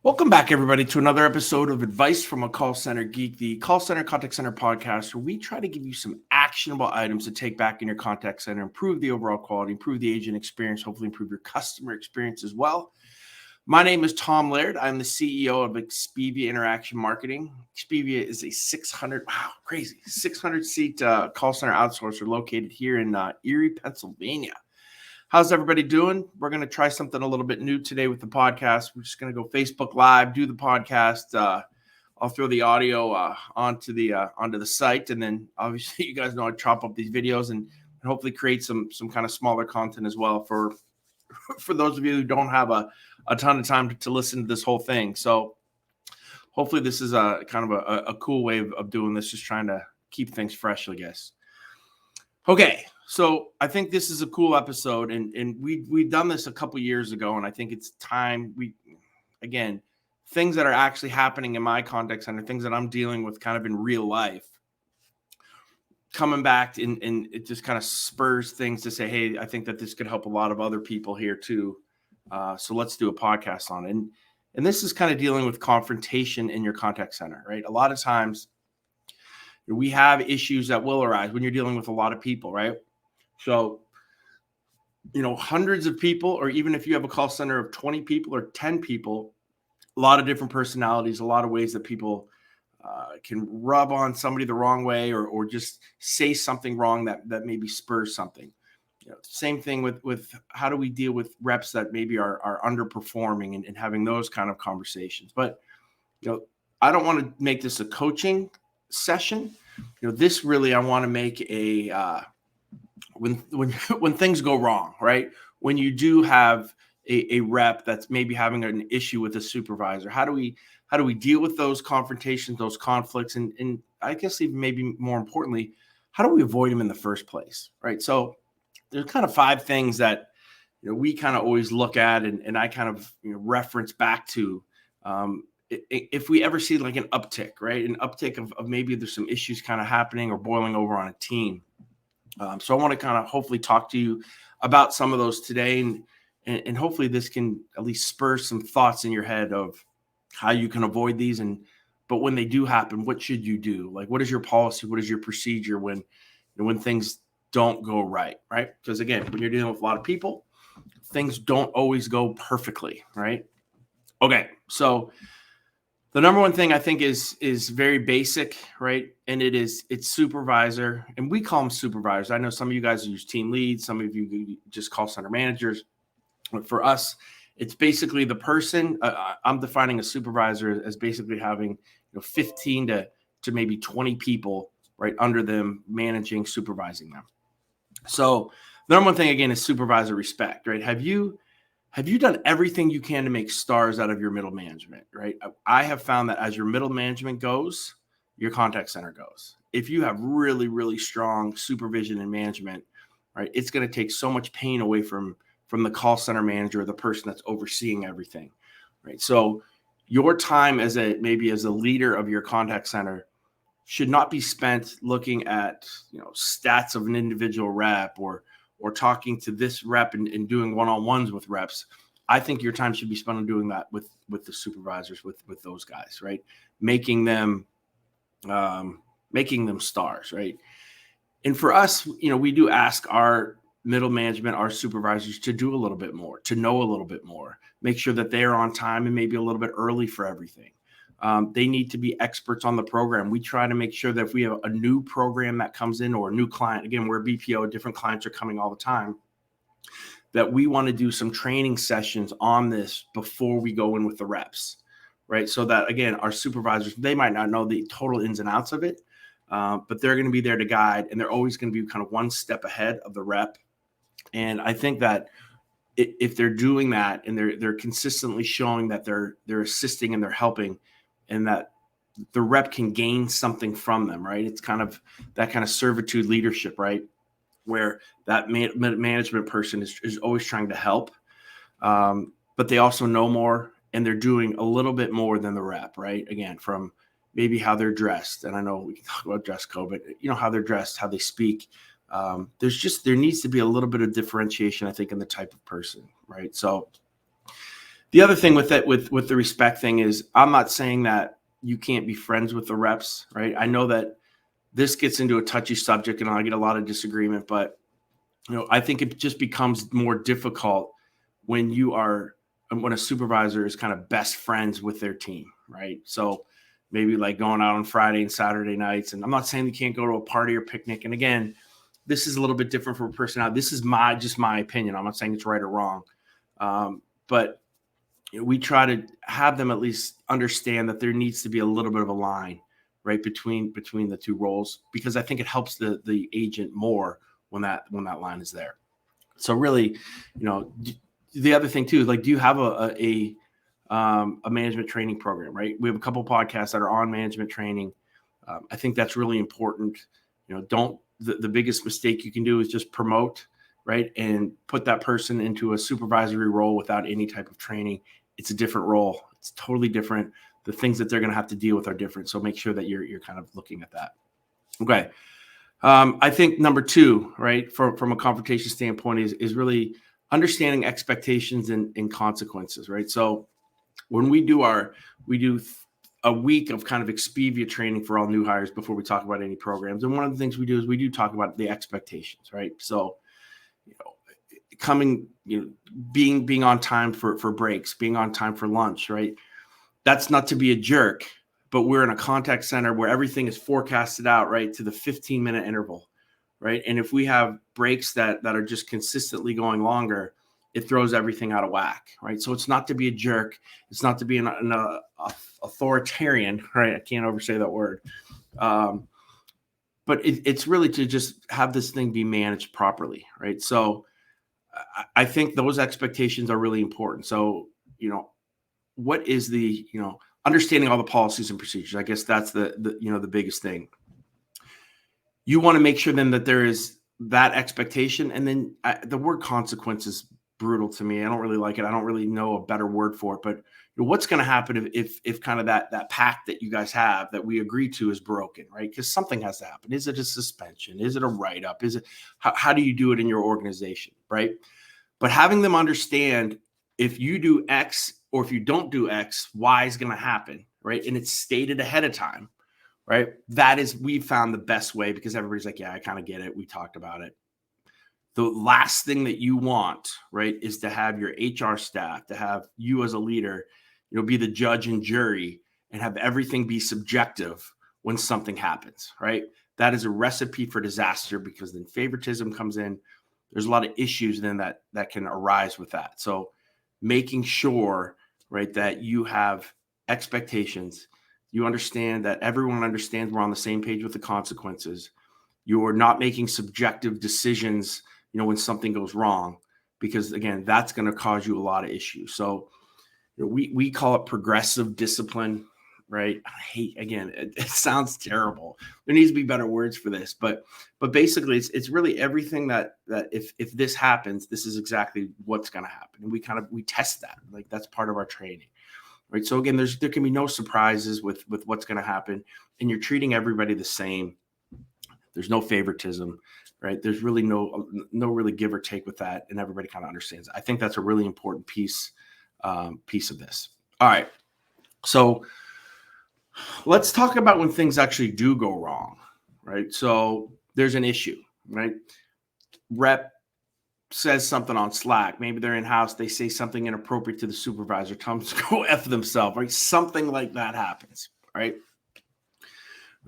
Welcome back, everybody, to another episode of Advice from a Call Center Geek, the call center contact center podcast, where we try to give you some actionable items to take back in your contact center, improve the overall quality, improve the agent experience, hopefully improve your customer experience as well. My name is Tom Laird. I'm the CEO of Expedia Interaction Marketing. Expedia is a 600-seat call center outsourcer located here in Erie, Pennsylvania. How's everybody doing? We're going to try something a little bit new today with the podcast. We're just going to go Facebook Live, do the podcast. I'll throw the audio onto the site, and then obviously you guys know I chop up these videos and hopefully create some kind of smaller content as well for those of you who don't have a ton of time to listen to this whole thing. So hopefully this is a kind of a cool way of doing this, just trying to keep things fresh, I guess. Okay, so I think this is a cool episode, and we've done this a couple years ago, and I think it's time things that are actually happening in my contact center, things that I'm dealing with kind of in real life, coming back and it just kind of spurs things to say, hey, I think that this could help a lot of other people here too. So let's do a podcast on it. And this is kind of dealing with confrontation in your contact center, right? A lot of times we have issues that will arise when you're dealing with a lot of people, right? So, hundreds of people, or even if you have a call center of 20 people or 10 people, a lot of different personalities, a lot of ways that people can rub on somebody the wrong way or just say something wrong that maybe spurs something. Same thing with how do we deal with reps that maybe are underperforming and having those kind of conversations. But, I don't want to make this a coaching session. This really, I want to make a when things go wrong, right? When you do have a rep that's maybe having an issue with a supervisor, how do we deal with those confrontations, those conflicts, and I guess even maybe more importantly, how do we avoid them in the first place, right? So there's kind of 5 things that we kind of always look at, and I kind of reference back to. If we ever see like an uptick, right? An uptick of maybe there's some issues kind of happening or boiling over on a team. So I want to kind of hopefully talk to you about some of those today. And hopefully this can at least spur some thoughts in your head of how you can avoid these. But when they do happen, what should you do? Like, what is your policy? What is your procedure when things don't go right? Right. Because again, when you're dealing with a lot of people, things don't always go perfectly. Right. Okay. So the number one thing I think is very basic, right? And it's supervisor, and we call them supervisors. I know some of you guys use team leads, some of you just call center managers. But for us, it's basically the person. I'm defining a supervisor as basically having 15 to maybe 20 people right under them, managing, supervising them. So the number one thing again is supervisor respect, right? Have you done everything you can to make stars out of your middle management, right? I have found that as your middle management goes, your contact center goes. If you have really, really strong supervision and management, right, it's going to take so much pain away from the call center manager, the person that's overseeing everything, right? So your time as a leader of your contact center should not be spent looking at stats of an individual rep or talking to this rep and doing one-on-ones with reps. I think your time should be spent on doing that with the supervisors, with those guys, right? Making them stars, right? And for us, we do ask our middle management, our supervisors, to do a little bit more, to know a little bit more, make sure that they're on time and maybe a little bit early for everything. They need to be experts on the program. We try to make sure that if we have a new program that comes in or a new client, again, we're a BPO, different clients are coming all the time, that we want to do some training sessions on this before we go in with the reps, right? So that, again, our supervisors, they might not know the total ins and outs of it, but they're going to be there to guide, and they're always going to be kind of one step ahead of the rep. And I think that if they're doing that and they're consistently showing that they're assisting and they're helping, and that the rep can gain something from them, right? It's kind of that kind of servitude leadership, right? Where that management person is always trying to help, but they also know more, and they're doing a little bit more than the rep, right? Again, from maybe how they're dressed. And I know we can talk about dress code, but how they're dressed, how they speak. There needs to be a little bit of differentiation, I think, in the type of person, right? So The other thing with it, with the respect thing is, I'm not saying that you can't be friends with the reps, right? I know that this gets into a touchy subject and I get a lot of disagreement, but I think it just becomes more difficult when when a supervisor is kind of best friends with their team, right? So maybe like going out on Friday and Saturday nights, and I'm not saying you can't go to a party or picnic. And again, this is a little bit different from personality. This is just my opinion. I'm not saying it's right or wrong, but we try to have them at least understand that there needs to be a little bit of a line, right, between the two roles, because I think it helps the agent more when that line is there. So really, the other thing too, like, do you have a management training program, right? We have a couple podcasts that are on management training. I think that's really important. The biggest mistake you can do is just promote, right, and put that person into a supervisory role without any type of training. It's a different role. It's totally different. The things that they're going to have to deal with are different. So make sure that you're kind of looking at that. Okay. I think number 2, right, from a confrontation standpoint is really understanding expectations and consequences, right? So when we do a week of kind of Expedia training for all new hires before we talk about any programs. And one of the things we do is we do talk about the expectations, right? So, being on time for breaks, being on time for lunch, right? That's not to be a jerk, but we're in a contact center where everything is forecasted out, right, to the 15-minute interval, right? And if we have breaks that are just consistently going longer, it throws everything out of whack, right? So it's not to be a jerk. It's not to be an authoritarian, right? I can't oversay that word. But it's really to just have this thing be managed properly, right? So I think those expectations are really important. So, what is the, understanding all the policies and procedures? I guess that's the biggest thing. You want to make sure then that there is that expectation. And then the word consequence is brutal to me. I don't really like it. I don't really know a better word for it, but what's going to happen if kind of that pact that you guys have that we agree to is broken, right? Because something has to happen. Is it a suspension? Is it a write-up? Is it, how do you do it in your organization, right? But having them understand, if you do X or if you don't do X, Y is going to happen, right? And it's stated ahead of time, right? We've found the best way, because everybody's like, yeah, I kind of get it. We talked about it. The last thing that you want, right, is to have your HR staff, to have you as a leader, be the judge and jury and have everything be subjective when something happens, right? That is a recipe for disaster, because then favoritism comes in. There's a lot of issues then that can arise with that. So making sure, right, that you have expectations, you understand that everyone understands we're on the same page with the consequences. You're not making subjective decisions, when something goes wrong, because again, that's going to cause you a lot of issues. So we call it progressive discipline, right? It sounds terrible. There needs to be better words for this, but basically it's really everything that if this happens, this is exactly what's going to happen. And we test that. Like, that's part of our training, right? So again, there can be no surprises with what's going to happen, and you're treating everybody the same. There's no favoritism, right? There's really no really give or take with that, and everybody kind of understands. I think that's a really important piece of this. All right, so let's talk about when things actually do go wrong, right? So there's an issue, right? Rep says something on Slack. Maybe they're in-house. They say something inappropriate to the supervisor. Tell them to go F themselves, right? Something like that happens, right?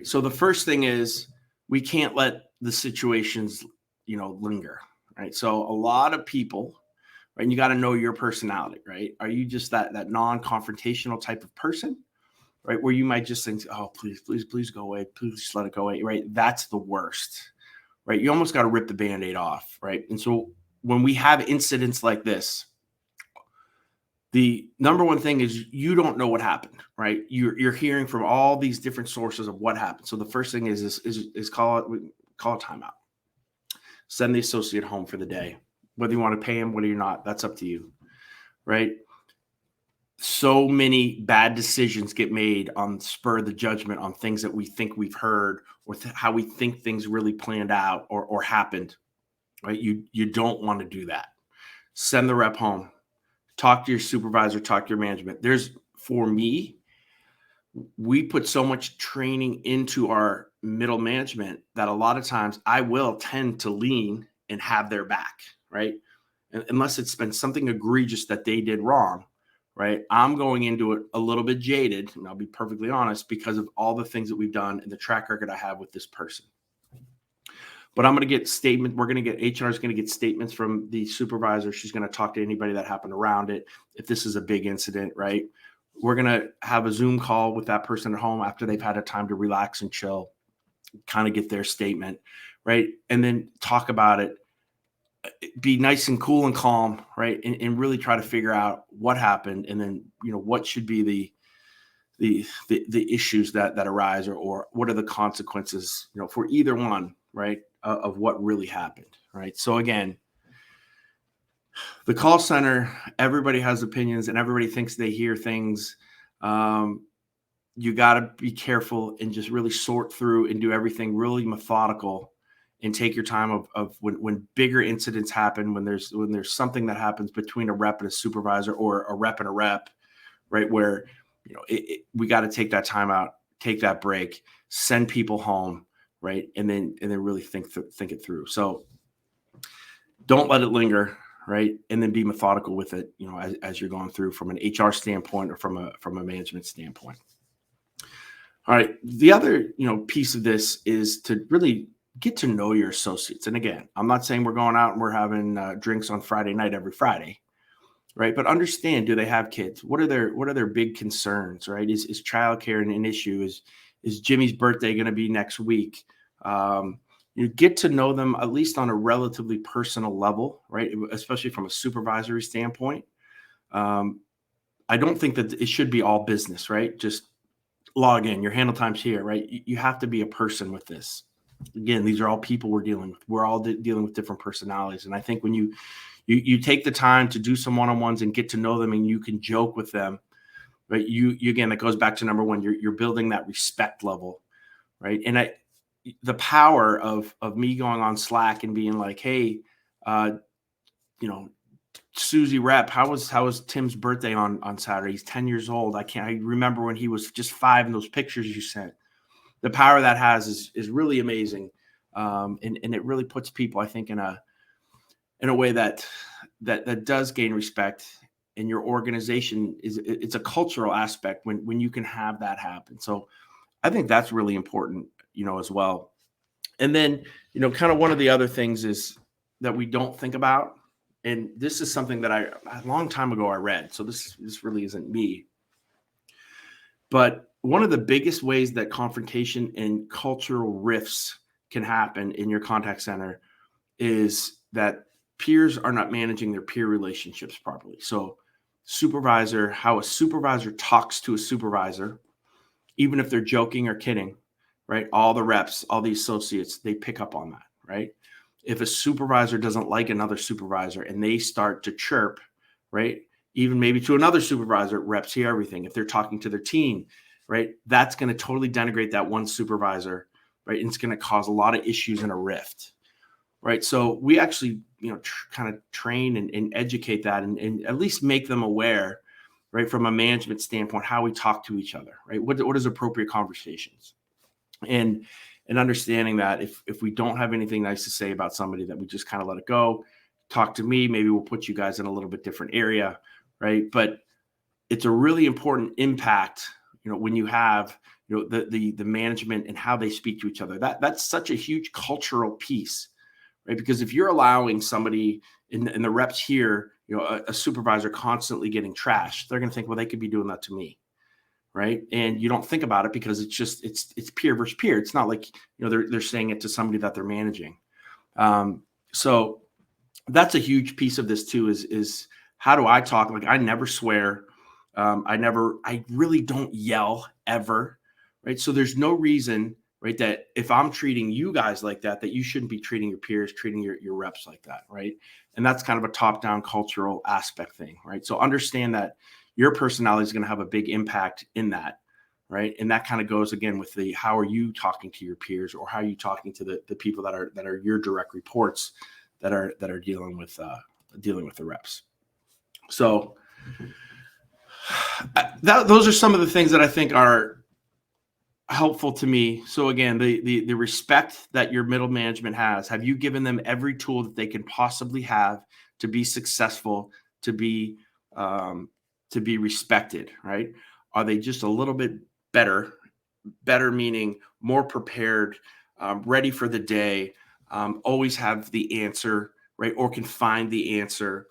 So the first thing is, we can't let the situations, linger, right? So a lot of people, right, and you got to know your personality, right? Are you just that non-confrontational type of person, right? Where you might just think, oh, please go away. Please just let it go away, right? That's the worst, right? You almost got to rip the Band-Aid off, right? And so when we have incidents like this, the number one thing is you don't know what happened, right? You're hearing from all these different sources of what happened. So the first thing is call a timeout. Send the associate home for the day. Whether you want to pay him, whether you're not, that's up to you, right? So many bad decisions get made on spur of the judgment on things that we think we've heard, or how we think things really planned out or happened, right? You don't want to do that. Send the rep home. talk to your supervisor, talk to your management. For me, we put so much training into our middle management that a lot of times I will tend to lean and have their back, right? Unless it's been something egregious that they did wrong, right? I'm going into it a little bit jaded, and I'll be perfectly honest, because of all the things that we've done and the track record I have with this person. But I'm going to get statement. We're going to get HR is going to get statements from the supervisor. She's going to talk to anybody that happened around it. If this is a big incident, right? We're going to have a Zoom call with that person at home after they've had a time to relax and chill, kind of get their statement, right? And then talk about it. Be nice and cool and calm, right? And really try to figure out what happened, and then what should be the issues that arise, or what are the consequences, for either one, right? Of what really happened, right? So again, the call center, everybody has opinions and everybody thinks they hear things. You got to be careful and just really sort through and do everything really methodical, and take your time of when bigger incidents happen, when there's something that happens between a rep and a supervisor, or a rep and a rep, right? Where, we got to take that time out, take that break, send people home, right? And then really think it through. So don't let it linger, right? And then be methodical with it, as you're going through from an HR standpoint or from a management standpoint. All right. The other, piece of this is to really get to know your associates. And again, I'm not saying we're going out and we're having drinks on Friday night every Friday, right? But understand, do they have kids? What are their big concerns, right? Is childcare an issue? Is Jimmy's birthday going to be next week? You get to know them at least on a relatively personal level, right? Especially from a supervisory standpoint. I don't think that it should be all business, right? Just log in, your handle time's here, right? You have to be a person with this. Again, these are all people we're dealing with. We're all dealing with different personalities. And I think when you take the time to do some one-on-ones and get to know them, and you can joke with them, right? You again, that goes back to number one, you're building that respect level, right? And the power of me going on Slack and being like, hey, Susie rep, how was Tim's birthday on Saturday? He's 10 years old. I remember when he was just 5 in those pictures you sent. The power that has is really amazing. And it really puts people, I think, in a way that does gain respect. And your organization it's a cultural aspect when you can have that happen. So I think that's really important, as well. And then, kind of one of the other things is that we don't think about, and this is something that a long time ago I read. So this really isn't me. But one of the biggest ways that confrontation and cultural rifts can happen in your contact center is that peers are not managing their peer relationships properly. So how a supervisor talks to a supervisor, even if they're joking or kidding, right? All the reps, all the associates, they pick up on that, right? If a supervisor doesn't like another supervisor and they start to chirp, right? Even maybe to another supervisor, reps hear everything. If they're talking to their team, right? That's going to totally denigrate that one supervisor, right? And it's going to cause a lot of issues and a rift, right? So we actually, kind of train and educate that and at least make them aware, right? From a management standpoint, how we talk to each other, right? What is appropriate conversations? And understanding that if we don't have anything nice to say about somebody, that we just kind of let it go. Talk to me. Maybe we'll put you guys in a little bit different area, right? But it's a really important impact, when you have, the management and how they speak to each other. That's such a huge cultural piece, right? Because if you're allowing somebody in the reps here, a supervisor constantly getting trashed, they're going to think, well, they could be doing that to me. Right. And you don't think about it because it's peer versus peer. It's not like, they're saying it to somebody that they're managing. So that's a huge piece of this too, is how do I talk? Like, I never swear. I really don't yell ever. Right. So there's no reason, right, that if I'm treating you guys like that you shouldn't be treating your peers, treating your reps like that. Right. And that's kind of a top-down cultural aspect thing. Right. So understand that your personality is going to have a big impact in that, right? And that kind of goes again with how are you talking to your peers, or how are you talking to the people that are your direct reports that are dealing with the reps. So Those are some of the things that I think are helpful to me. So again, the respect that your middle management has, have you given them every tool that they can possibly have to be successful, to be respected, right? Are they just a little bit better meaning more prepared, ready for the day, always have the answer, right? Or can find the answer.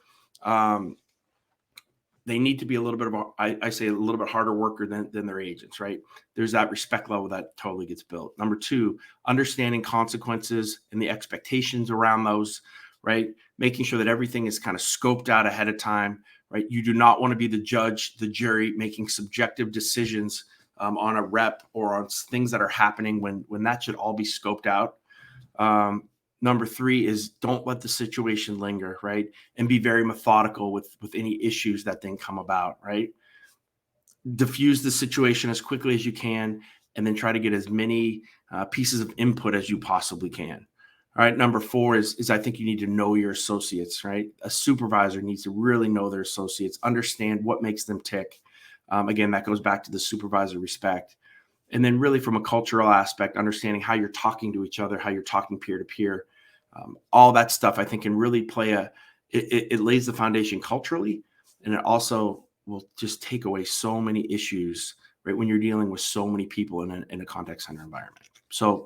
They need to be a little bit of I say a little bit harder worker than their agents, right? There's that respect level that totally gets built. Number two, understanding consequences and the expectations around those, right? Making sure that everything is kind of scoped out ahead of time, right? You do not want to be the judge, the jury, making subjective decisions on a rep or on things that are happening when that should all be scoped out. Number three is don't let the situation linger, right? And be very methodical with any issues that then come about, right? Diffuse the situation as quickly as you can, and then try to get as many pieces of input as you possibly can. All right. Number four is I think you need to know your associates, right? A supervisor needs to really know their associates, understand what makes them tick. Again, that goes back to the supervisor respect. And then really from a cultural aspect, understanding how you're talking to each other, how you're talking peer to peer, all that stuff, I think can really play it lays the foundation culturally. And it also will just take away so many issues, right? When you're dealing with so many people in a contact center environment. So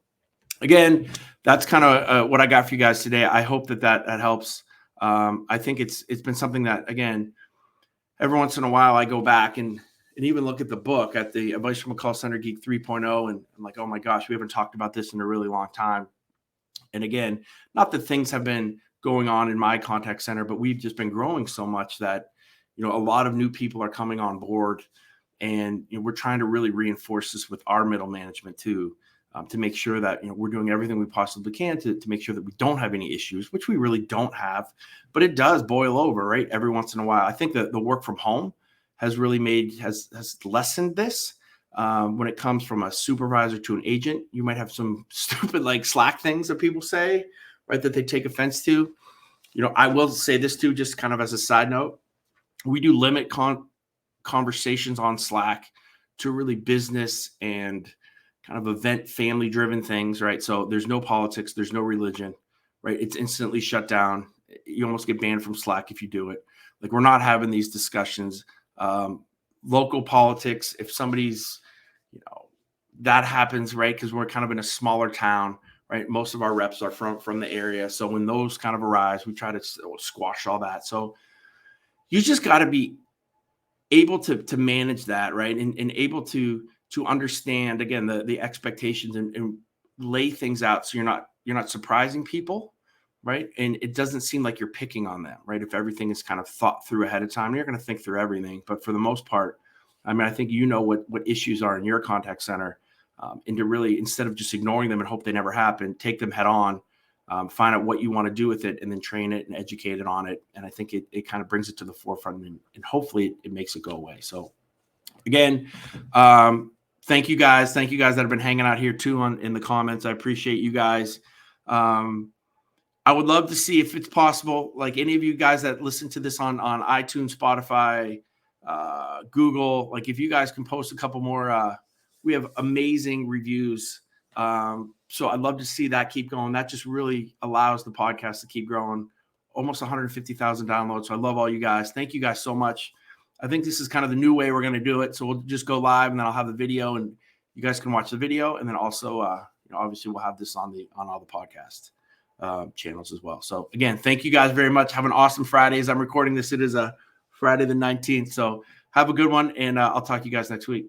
again, that's kind of what I got for you guys today. I hope that helps. I think it's been something that, again, every once in a while I go back and even look at the book, at the Advice from a Call Center Geek 3.0, and I'm like, oh my gosh, we haven't talked about this in a really long time. And again, not that things have been going on in my contact center, but we've just been growing so much that, a lot of new people are coming on board, and we're trying to really reinforce this with our middle management too, to make sure that we're doing everything we possibly can to make sure that we don't have any issues, which we really don't have, but it does boil over, right? Every once in a while. I think that the work from home has really has lessened this. When it comes from a supervisor to an agent, you might have some stupid like Slack things that people say, right, that they take offense to. I will say this too, just kind of as a side note, we do limit conversations on Slack to really business and kind of event family driven things, right? So there's no politics, there's no religion, right? It's instantly shut down. You almost get banned from Slack if you do it. Like, we're not having these discussions. Local politics, if somebody's, that happens, right? Because we're kind of in a smaller town, right? Most of our reps are from the area. So when those kind of arise, we try to squash all that. So you just got to be able to manage that, right? And able to understand, again, the expectations and lay things out so you're not surprising people, right? And it doesn't seem like you're picking on them, right? If everything is kind of thought through ahead of time, you're going to think through everything. But for the most part, I mean, I think what issues are in your contact center, and to really, instead of just ignoring them and hope they never happen, take them head on, find out what you want to do with it, and then train it and educate it on it. And I think it kind of brings it to the forefront, and hopefully it makes it go away. So again, thank you guys. Thank you guys that have been hanging out here too in the comments. I appreciate you guys. I would love to see, if it's possible, like any of you guys that listen to this on iTunes, Spotify, Google, like if you guys can post a couple more, we have amazing reviews. So I'd love to see that keep going. That just really allows the podcast to keep growing. Almost 150,000 downloads. So I love all you guys. Thank you guys so much. I think this is kind of the new way we're going to do it. So we'll just go live, and then I'll have the video, and you guys can watch the video. And then also, obviously we'll have this on all the podcast channels as well. So again, thank you guys very much. Have an awesome Friday. As I'm recording this, it is a Friday the 19th. So have a good one, and I'll talk to you guys next week.